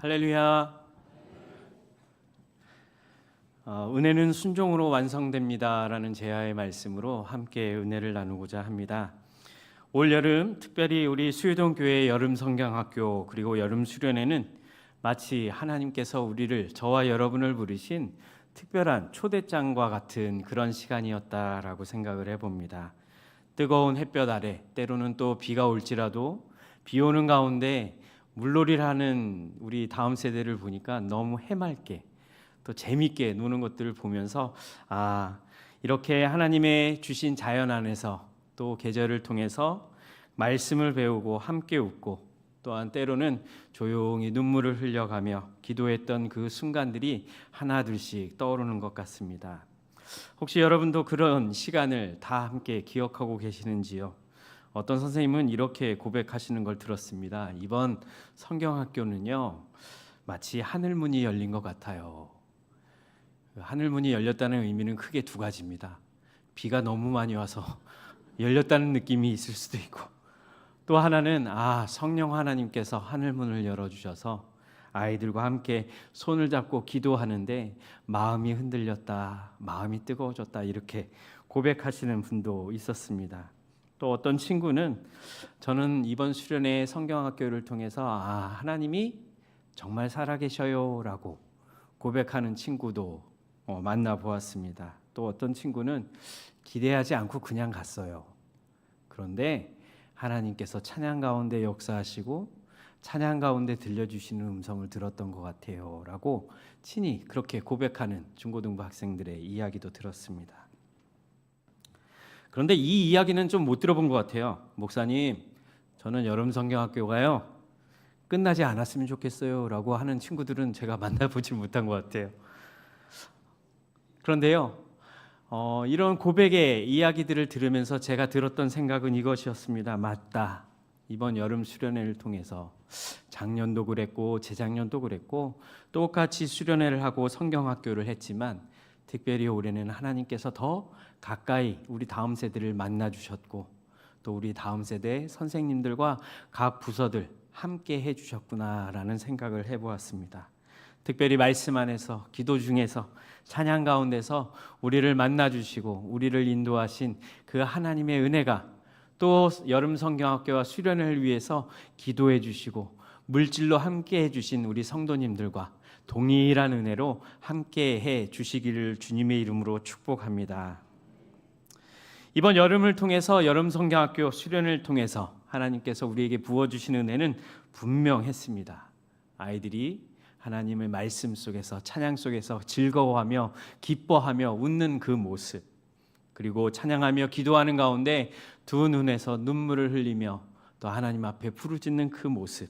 할렐루야. 은혜는 순종으로 완성됩니다라는 제아의 말씀으로 함께 은혜를 나누고자 합니다. 올 여름 특별히 우리 수유동 교회 여름 성경학교 그리고 여름 수련회는 마치 하나님께서 우리를 저와 여러분을 부르신 특별한 초대장과 같은 그런 시간이었다라고 생각을 해봅니다. 뜨거운 햇볕 아래 때로는 또 비가 올지라도 비 오는 가운데 물놀이를 하는 우리 다음 세대를 보니까 너무 해맑게 또 재밌게 노는 것들을 보면서 이렇게 하나님의 주신 자연 안에서 또 계절을 통해서 말씀을 배우고 함께 웃고 또한 때로는 조용히 눈물을 흘려가며 기도했던 그 순간들이 하나둘씩 떠오르는 것 같습니다. 혹시 여러분도 그런 시간을 다 함께 기억하고 계시는지요? 어떤 선생님은 이렇게 고백하시는 걸 들었습니다. 이번 성경학교는요, 마치 하늘문이 열린 것 같아요. 하늘문이 열렸다는 의미는 크게 두 가지입니다. 비가 너무 많이 와서 열렸다는 느낌이 있을 수도 있고, 또 하나는 성령 하나님께서 하늘문을 열어주셔서 아이들과 함께 손을 잡고 기도하는데 마음이 흔들렸다, 마음이 뜨거워졌다 이렇게 고백하시는 분도 있었습니다. 또 어떤 친구는 저는 이번 수련회 성경학교를 통해서 하나님이 정말 살아계셔요 라고 고백하는 친구도 만나보았습니다. 또 어떤 친구는 기대하지 않고 그냥 갔어요. 그런데 하나님께서 찬양 가운데 역사하시고 찬양 가운데 들려주시는 음성을 들었던 것 같아요 라고 친히 그렇게 고백하는 중고등부 학생들의 이야기도 들었습니다. 그런데 이 이야기는 좀 못 들어본 것 같아요. 목사님, 저는 여름 성경학교가요 끝나지 않았으면 좋겠어요 라고 하는 친구들은 제가 만나보지 못한 것 같아요. 그런데요, 이런 고백의 이야기들을 들으면서 제가 들었던 생각은 이것이었습니다. 맞다. 이번 여름 수련회를 통해서 작년도 그랬고 재작년도 그랬고 똑같이 수련회를 하고 성경학교를 했지만 특별히 올해는 하나님께서 더 가까이 우리 다음 세대를 만나주셨고 또 우리 다음 세대 선생님들과 각 부서들 함께 해주셨구나라는 생각을 해보았습니다. 특별히 말씀 안에서 기도 중에서 찬양 가운데서 우리를 만나주시고 우리를 인도하신 그 하나님의 은혜가 또 여름 성경학교와 수련회를 위해서 기도해 주시고 물질로 함께 해주신 우리 성도님들과 동일한 은혜로 함께 해 주시기를 주님의 이름으로 축복합니다. 이번 여름을 통해서 여름 성경학교 수련을 통해서 하나님께서 우리에게 부어주신 은혜는 분명했습니다. 아이들이 하나님의 말씀 속에서 찬양 속에서 즐거워하며 기뻐하며 웃는 그 모습, 그리고 찬양하며 기도하는 가운데 두 눈에서 눈물을 흘리며 또 하나님 앞에 부르짖는 그 모습,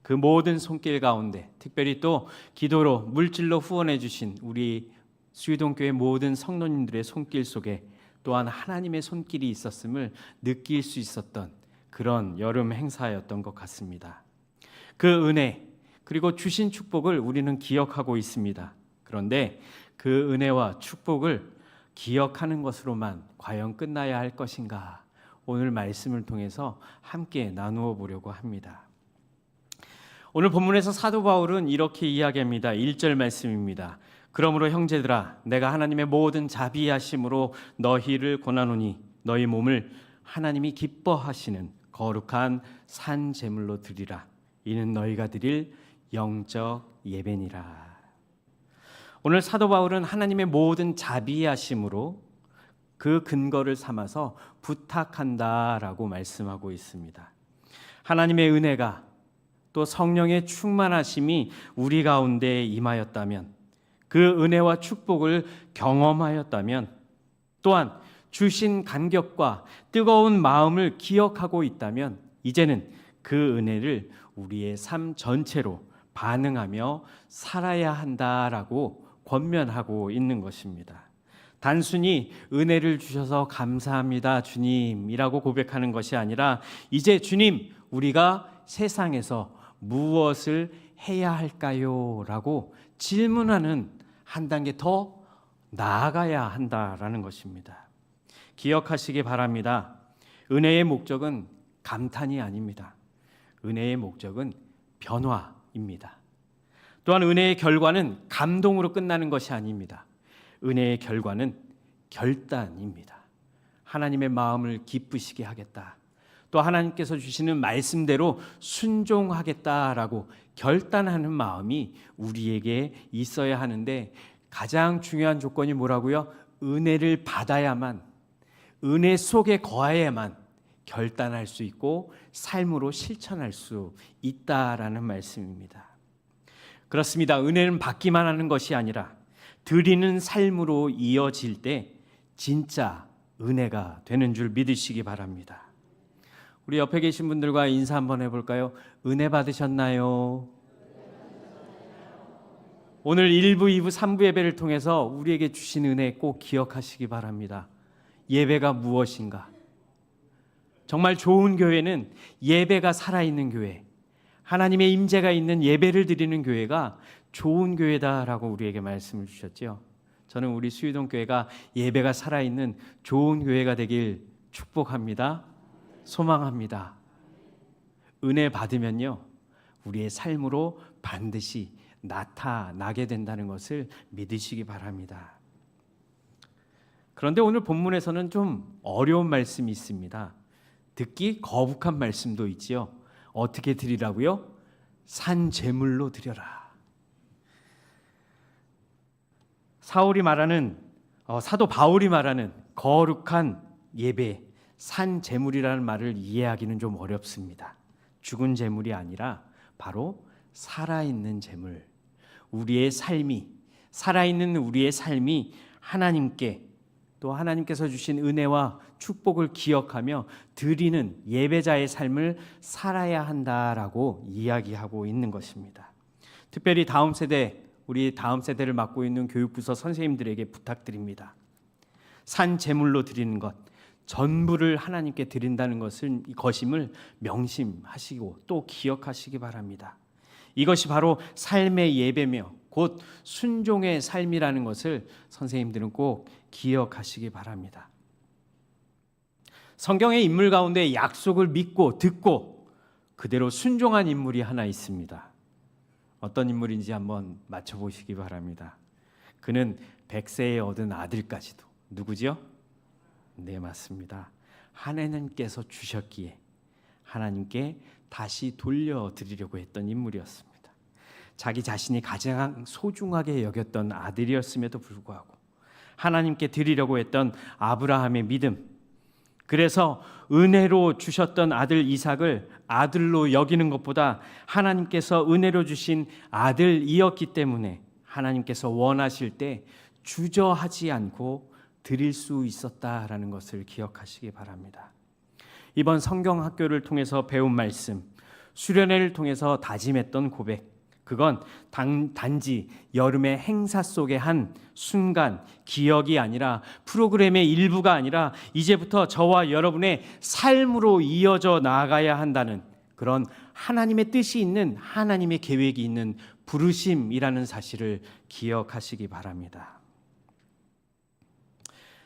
그 모든 손길 가운데 특별히 또 기도로 물질로 후원해 주신 우리 수유동교회 모든 성도님들의 손길 속에 또한 하나님의 손길이 있었음을 느낄 수 있었던 그런 여름 행사였던 것 같습니다. 그 은혜 그리고 주신 축복을 우리는 기억하고 있습니다. 그런데 그 은혜와 축복을 기억하는 것으로만 과연 끝나야 할 것인가? 오늘 말씀을 통해서 함께 나누어 보려고 합니다. 오늘 본문에서 사도 바울은 이렇게 이야기합니다. 1절 말씀입니다. 그러므로 형제들아, 내가 하나님의 모든 자비하심으로 너희를 권하노니 너희 몸을 하나님이 기뻐하시는 거룩한 산 제물로 드리라. 이는 너희가 드릴 영적 예배니라. 오늘 사도 바울은 하나님의 모든 자비하심으로 그 근거를 삼아서 부탁한다라고 말씀하고 있습니다. 하나님의 은혜가 또 성령의 충만하심이 우리 가운데 임하였다면, 그 은혜와 축복을 경험하였다면, 또한 주신 간격과 뜨거운 마음을 기억하고 있다면 이제는 그 은혜를 우리의 삶 전체로 반응하며 살아야 한다라고 권면하고 있는 것입니다. 단순히 은혜를 주셔서 감사합니다 주님이라고 고백하는 것이 아니라 이제 주님, 우리가 세상에서 무엇을 해야 할까요? 라고 질문하는 한 단계 더 나아가야 한다라는 것입니다. 기억하시기 바랍니다. 은혜의 목적은 감탄이 아닙니다. 은혜의 목적은 변화입니다. 또한 은혜의 결과는 감동으로 끝나는 것이 아닙니다. 은혜의 결과는 결단입니다. 하나님의 마음을 기쁘시게 하겠다. 또 하나님께서 주시는 말씀대로 순종하겠다라고 결단하는 마음이 우리에게 있어야 하는데, 가장 중요한 조건이 뭐라고요? 은혜를 받아야만, 은혜 속에 거해야만 결단할 수 있고 삶으로 실천할 수 있다라는 말씀입니다. 그렇습니다. 은혜는 받기만 하는 것이 아니라 드리는 삶으로 이어질 때 진짜 은혜가 되는 줄 믿으시기 바랍니다. 우리 옆에 계신 분들과 인사 한번 해볼까요? 은혜 받으셨나요? 오늘 1부, 2부, 3부 예배를 통해서 우리에게 주신 은혜 꼭 기억하시기 바랍니다. 예배가 무엇인가? 정말 좋은 교회는 예배가 살아있는 교회, 하나님의 임재가 있는 예배를 드리는 교회가 좋은 교회다라고 우리에게 말씀을 주셨죠. 저는 우리 수유동 교회가 예배가 살아있는 좋은 교회가 되길 축복합니다. 소망합니다. 은혜 받으면요, 우리의 삶으로 반드시 나타나게 된다는 것을 믿으시기 바랍니다. 그런데 오늘 본문에서는 좀 어려운 말씀이 있습니다. 듣기 거북한 말씀도 있지요. 어떻게 드리라고요? 산 제물로 드려라. 사도 바울이 말하는 거룩한 예배, 산 제물이라는 말을 이해하기는 좀 어렵습니다. 죽은 제물이 아니라 바로 살아있는 제물, 우리의 삶이, 살아있는 우리의 삶이 하나님께, 또 하나님께서 주신 은혜와 축복을 기억하며 드리는 예배자의 삶을 살아야 한다라고 이야기하고 있는 것입니다. 특별히 우리 다음 세대를 맡고 있는 교육부서 선생님들에게 부탁드립니다. 산 제물로 드리는 것, 전부를 하나님께 드린다는 것임을 명심하시고 또 기억하시기 바랍니다. 이것이 바로 삶의 예배며 곧 순종의 삶이라는 것을 선생님들은 꼭 기억하시기 바랍니다. 성경의 인물 가운데 약속을 믿고 듣고 그대로 순종한 인물이 하나 있습니다. 어떤 인물인지 한번 맞춰보시기 바랍니다. 그는 100세에 얻은 아들까지도, 누구죠? 네, 맞습니다. 하나님께서 주셨기에 하나님께 다시 돌려드리려고 했던 인물이었습니다. 자기 자신이 가장 소중하게 여겼던 아들이었음에도 불구하고 하나님께 드리려고 했던 아브라함의 믿음, 그래서 은혜로 주셨던 아들 이삭을 아들로 여기는 것보다 하나님께서 은혜로 주신 아들이었기 때문에 하나님께서 원하실 때 주저하지 않고 드릴 수 있었다라는 것을 기억하시기 바랍니다. 이번 성경 학교를 통해서 배운 말씀, 수련회를 통해서 다짐했던 고백, 그건 단지 여름의 행사 속의 한 순간, 기억이 아니라, 프로그램의 일부가 아니라 이제부터 저와 여러분의 삶으로 이어져 나아가야 한다는 그런 하나님의 뜻이 있는, 하나님의 계획이 있는 부르심이라는 사실을 기억하시기 바랍니다.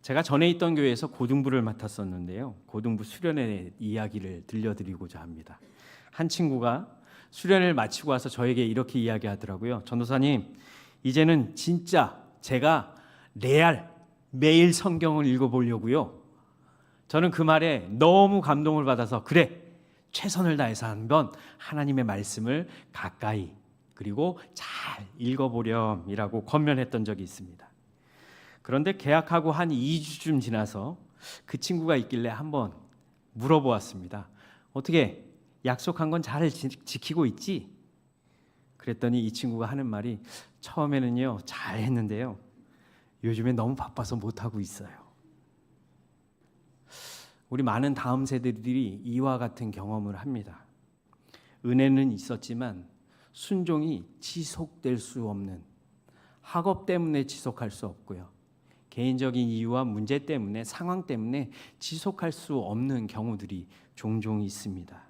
제가 전에 있던 교회에서 고등부를 맡았었는데요, 고등부 수련회 이야기를 들려드리고자 합니다. 한 친구가 수련을 마치고 와서 저에게 이렇게 이야기하더라고요. 전도사님, 이제는 진짜 제가 매일 성경을 읽어보려고요. 저는 그 말에 너무 감동을 받아서, 그래, 최선을 다해서 한번 하나님의 말씀을 가까이 그리고 잘 읽어보렴이라고 권면했던 적이 있습니다. 그런데 개학하고 한 2주쯤 지나서 그 친구가 있길래 한번 물어보았습니다. 어떻게 약속한 건 잘 지키고 있지? 그랬더니 이 친구가 하는 말이, 처음에는요 잘 했는데요, 요즘에 너무 바빠서 못하고 있어요. 우리 많은 다음 세대들이 이와 같은 경험을 합니다. 은혜는 있었지만 순종이 지속될 수 없는, 학업 때문에 지속할 수 없고요, 개인적인 이유와 문제 때문에, 상황 때문에 지속할 수 없는 경우들이 종종 있습니다.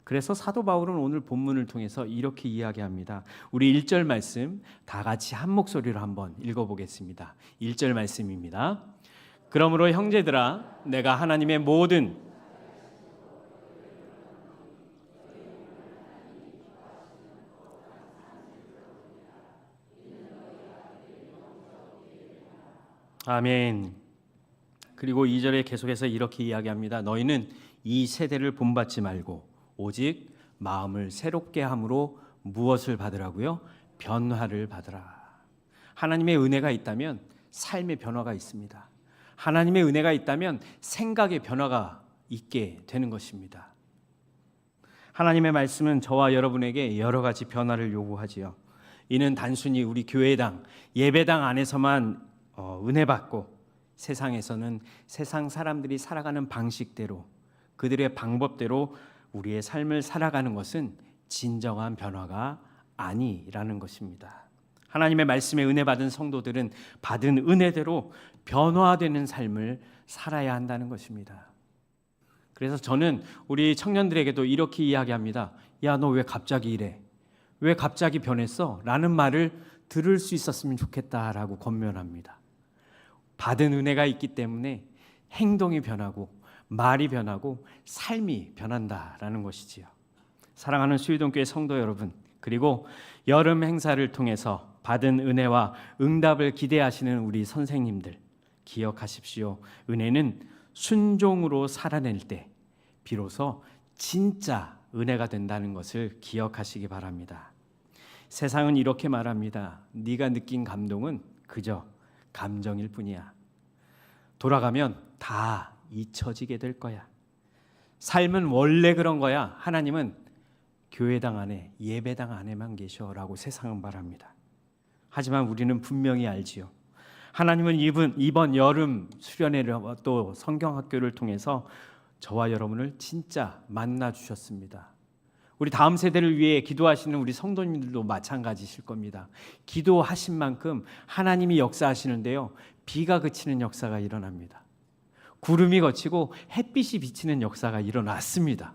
그래서 사도 바울은 오늘 본문을 통해서 이렇게 이야기합니다. 우리 1절 말씀 다 같이 한 목소리로 한번 읽어보겠습니다. 1절 말씀입니다. 그러므로 형제들아, 내가 하나님의 모든 아멘. 그리고 2절에 계속해서 이렇게 이야기합니다. 너희는 이 세대를 본받지 말고 오직 마음을 새롭게 함으로 무엇을 받으라고요? 변화를 받으라. 하나님의 은혜가 있다면 삶의 변화가 있습니다. 하나님의 은혜가 있다면 생각의 변화가 있게 되는 것입니다. 하나님의 말씀은 저와 여러분에게 여러 가지 변화를 요구하지요. 이는 단순히 우리 교회당, 예배당 안에서만 은혜 받고 세상에서는 세상 사람들이 살아가는 방식대로 그들의 방법대로 우리의 삶을 살아가는 것은 진정한 변화가 아니라는 것입니다. 하나님의 말씀에 은혜 받은 성도들은 받은 은혜대로 변화되는 삶을 살아야 한다는 것입니다. 그래서 저는 우리 청년들에게도 이렇게 이야기합니다. 야, 너 왜 갑자기 이래? 왜 갑자기 변했어? 라는 말을 들을 수 있었으면 좋겠다라고 권면합니다. 받은 은혜가 있기 때문에 행동이 변하고 말이 변하고 삶이 변한다라는 것이지요. 사랑하는 수유동교회 성도 여러분, 그리고 여름 행사를 통해서 받은 은혜와 응답을 기대하시는 우리 선생님들, 기억하십시오. 은혜는 순종으로 살아낼 때 비로소 진짜 은혜가 된다는 것을 기억하시기 바랍니다. 세상은 이렇게 말합니다. 네가 느낀 감동은 그저 감정일 뿐이야. 돌아가면 다 잊혀지게 될 거야. 삶은 원래 그런 거야. 하나님은 교회당 안에, 예배당 안에만 계셔라고 세상은 말합니다. 하지만 우리는 분명히 알지요. 하나님은 이번 여름 수련회를 또 성경학교를 통해서 저와 여러분을 진짜 만나 주셨습니다. 우리 다음 세대를 위해 기도하시는 우리 성도님들도 마찬가지실 겁니다. 기도하신 만큼 하나님이 역사하시는데요. 비가 그치는 역사가 일어납니다. 구름이 걷히고 햇빛이 비치는 역사가 일어났습니다.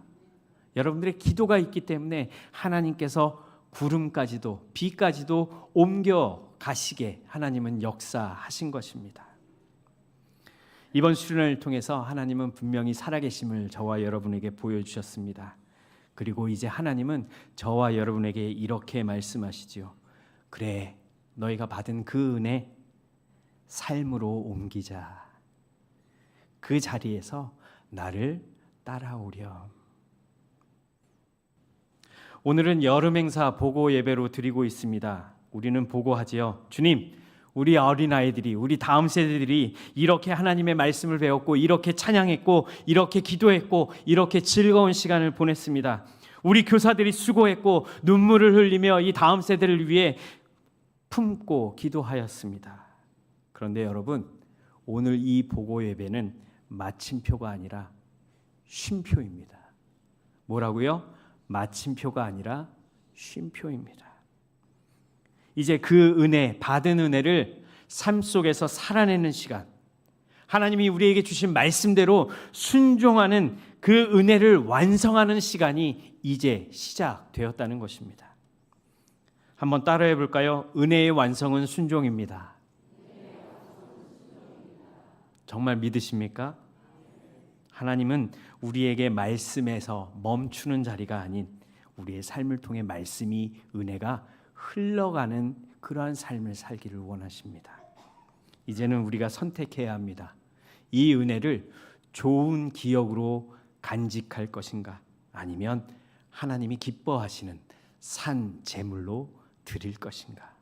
여러분들의 기도가 있기 때문에 하나님께서 구름까지도 비까지도 옮겨 가시게 하나님은 역사하신 것입니다. 이번 수련을 통해서 하나님은 분명히 살아계심을 저와 여러분에게 보여주셨습니다. 그리고 이제 하나님은 저와 여러분에게 이렇게 말씀하시지요. 그래, 너희가 받은 그 은혜 삶으로 옮기자. 그 자리에서 나를 따라오렴. 오늘은 여름 행사 보고 예배로 드리고 있습니다. 우리는 보고하지요. 주님, 우리 어린아이들이, 우리 다음 세대들이 이렇게 하나님의 말씀을 배웠고 이렇게 찬양했고 이렇게 기도했고 이렇게 즐거운 시간을 보냈습니다. 우리 교사들이 수고했고 눈물을 흘리며 이 다음 세대를 위해 품고 기도하였습니다. 그런데 여러분, 오늘 이 보고 예배는 마침표가 아니라 쉼표입니다. 뭐라고요? 마침표가 아니라 쉼표입니다. 이제 그 은혜, 받은 은혜를 삶 속에서 살아내는 시간, 하나님이 우리에게 주신 말씀대로 순종하는 그 은혜를 완성하는 시간이 이제 시작되었다는 것입니다. 한번 따라해 볼까요? 은혜의 완성은 순종입니다. 정말 믿으십니까? 하나님은 우리에게 말씀에서 멈추는 자리가 아닌 우리의 삶을 통해 말씀이, 은혜가 흘러가는 그러한 삶을 살기를 원하십니다. 이제는 우리가 선택해야 합니다. 이 은혜를 좋은 기억으로 간직할 것인가, 아니면 하나님이 기뻐하시는 산 제물로 드릴 것인가.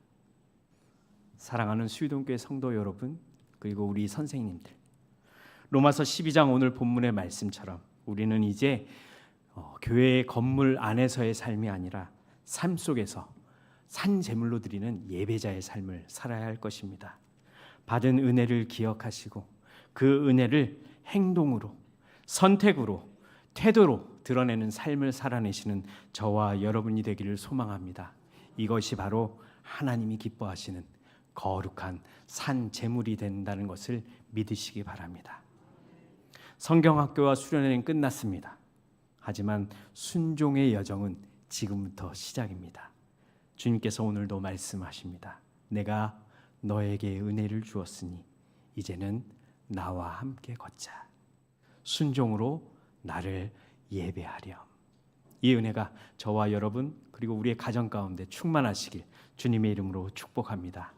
사랑하는 수유동교회 성도 여러분, 그리고 우리 선생님들, 로마서 12장 오늘 본문의 말씀처럼 우리는 이제 교회의 건물 안에서의 삶이 아니라 삶 속에서 산 제물로 드리는 예배자의 삶을 살아야 할 것입니다. 받은 은혜를 기억하시고 그 은혜를 행동으로, 선택으로, 태도로 드러내는 삶을 살아내시는 저와 여러분이 되기를 소망합니다. 이것이 바로 하나님이 기뻐하시는 거룩한 산 제물이 된다는 것을 믿으시기 바랍니다. 성경학교와 수련회는 끝났습니다. 하지만 순종의 여정은 지금부터 시작입니다. 주님께서 오늘도 말씀하십니다. 내가 너에게 은혜를 주었으니 이제는 나와 함께 걷자. 순종으로 나를 예배하렴. 이 은혜가 저와 여러분 그리고 우리의 가정 가운데 충만하시길 주님의 이름으로 축복합니다.